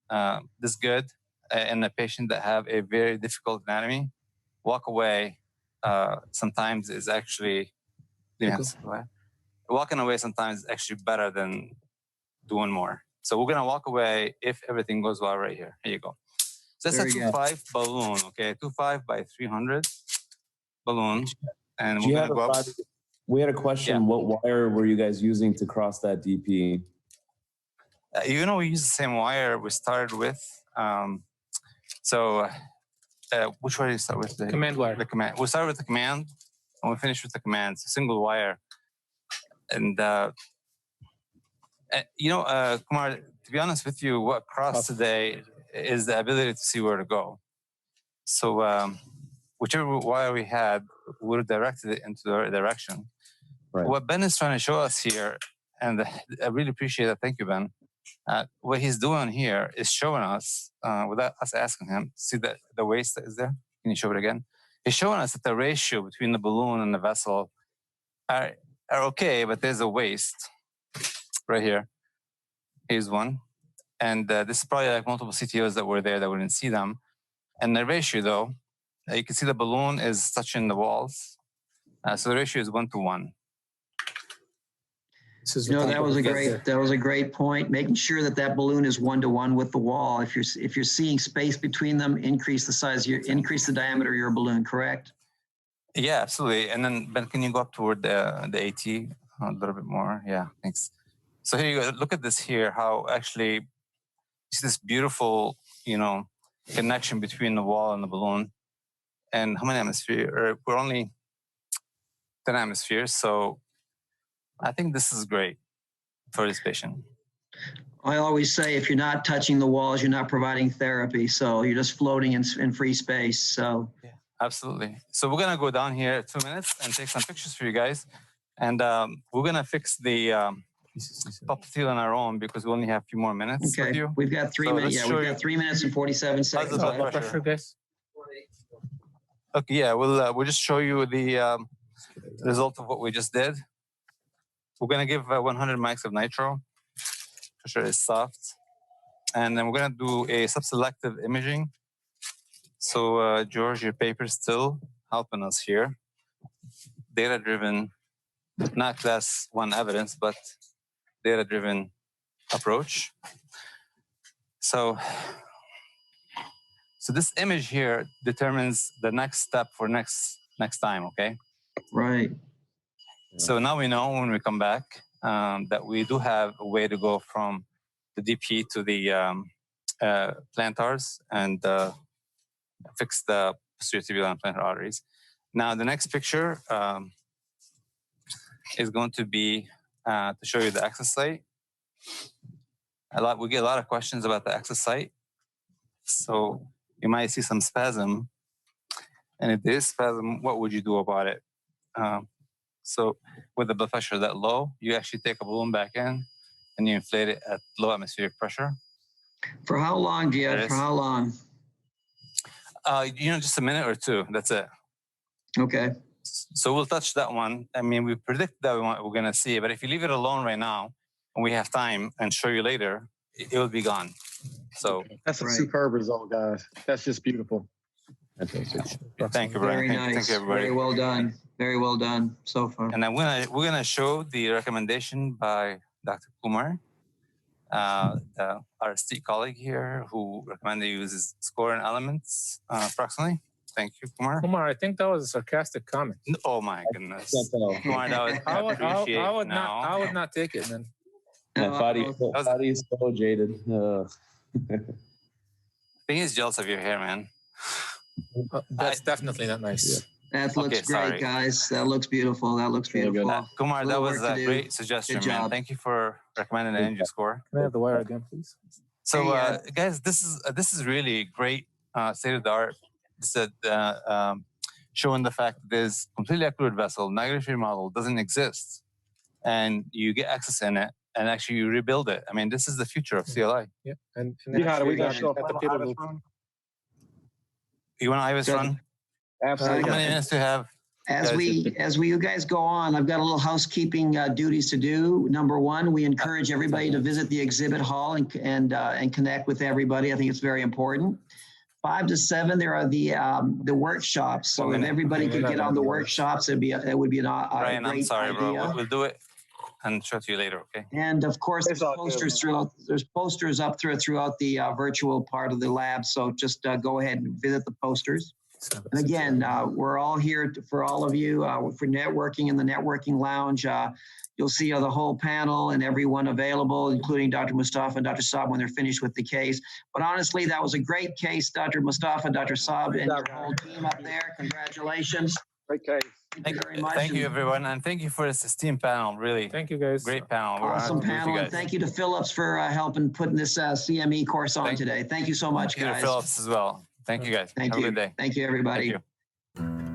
this good in a patient that have a very difficult anatomy, walk away sometimes is actually, you know, walking away sometimes is actually better than doing more. So we're going to walk away if everything goes well right here. Here you go. So that's a 2.5 balloon, okay? 2.5 by 300 balloon. And we're going to go up. We had a question. Yeah. What wire were you guys using to cross that DP? You know, we use the same wire we started with. Which wire do you start with? The command wire. The command. We started with the command, and we finished with the command. It's a single wire. And, you know, Kumar, to be honest with you, what crossed today is the ability to see where to go. So whichever wire we had, we would have directed it into the right direction. Right. What Ben is trying to show us here, and I really appreciate that. Thank you, Ben. What he's doing here is showing us, without us asking him, see the waist that is there? Can you show it again? He's showing us that the ratio between the balloon and the vessel are okay, but there's a waist right here. Here's one. And this is probably like multiple CTOs that were there that we didn't see them. And the ratio, though, you can see the balloon is touching the walls. So the ratio is 1 to 1. That was a great point. Making sure that balloon is 1 to 1 with the wall. If you're seeing space between them, increase the size, increase the diameter of your balloon. Correct? Yeah, absolutely. And then Ben, can you go up toward the AT a little bit more? Yeah, thanks. So here you go. Look at this here. How actually you see this beautiful, connection between the wall and the balloon. And how many hemispheres? We're only 10 hemispheres, so I think this is great for this patient. I always say if you're not touching the walls, you're not providing therapy. So you're just floating in free space. So yeah, absolutely. So we're gonna go down here 2 minutes and take some pictures for you guys, and we're gonna fix the popliteal on our own because we only have a few more minutes. Okay, with you. We've got 3 minutes. Yeah, we've got 3 minutes and 47 seconds. Blood pressure, guys. Okay, yeah, we'll just show you the result of what we just did. We're going to give 100 mics of nitro. Pressure is soft. And then we're going to do a subselective imaging. So, George, your paper's still helping us here. Data-driven, not class 1 evidence, but data-driven approach. So this image here determines the next step for next time, okay? Right. So now we know when we come back that we do have a way to go from the DP to the plantars and fix the posterior tibial and plantar arteries. Now the next picture is going to be to show you the access site. We get a lot of questions about the access site. So you might see some spasm. And if there is spasm, what would you do about it? So with the blood pressure that low, you actually take a balloon back in and you inflate it at low atmospheric pressure. For how long, Jed? For how long? Just a minute or 2. That's it. Okay. So we'll touch that one. I mean, we predict that we're going to see it, but if you leave it alone right now and we have time and show you later, it will be gone. So that's a superb result, guys. That's just beautiful. Thank you, Brian. Very nice. Thank you, everybody. Very well done. Very well done so far. And then we're gonna show the recommendation by Dr. Kumar, our esteemed colleague here, who recommended uses score and elements approximately. Thank you, Kumar. Kumar, I think that was a sarcastic comment. Oh my goodness. Kumar, that was I would not take it, man. Fadi is so jaded. I think he's jealous of your hair, man. That's definitely not nice. Yeah. That looks great, guys. That looks beautiful. That looks beautiful. Kumar, that was a great suggestion, man. Thank you for recommending the NG score. Can I have the wire again, please? So, guys, this is really great state of the art. Showing the fact that there's completely occluded vessel, negative remodel doesn't exist, and you get access in it, and actually you rebuild it. I mean, this is the future of CLI. Yeah, and we got to show IVUS run. You want an IVUS run? Absolutely. How many minutes do you have? As you guys go on, I've got a little housekeeping duties to do. Number 1, we encourage everybody to visit the exhibit hall and connect with everybody. I think it's very important. 5 to 7, there are the workshops. So if everybody could get on the workshops, it would be a Brian, great I'm sorry, idea. bro. We'll do it and show it to you later, okay? And of course, there's posters up throughout the virtual part of the lab. So just go ahead and visit the posters. And again, we're all here for all of you for networking in the networking lounge. You'll see the whole panel and everyone available, including Dr. Mustafa and Dr. Saab when they're finished with the case. But honestly, that was a great case, Dr. Mustafa, Dr. Saab, and your whole team up there. Congratulations. Great case. Thank you very much. Thank you, everyone. And thank you for this esteemed panel, really. Thank you, guys. Great panel. Awesome panel. And thank you to Phillips for helping putting this CME course on today. Thank you so much, guys. Phillips as well. Thank you, guys. Thank you. Have a good day. Thank you, everybody. Thank you. you.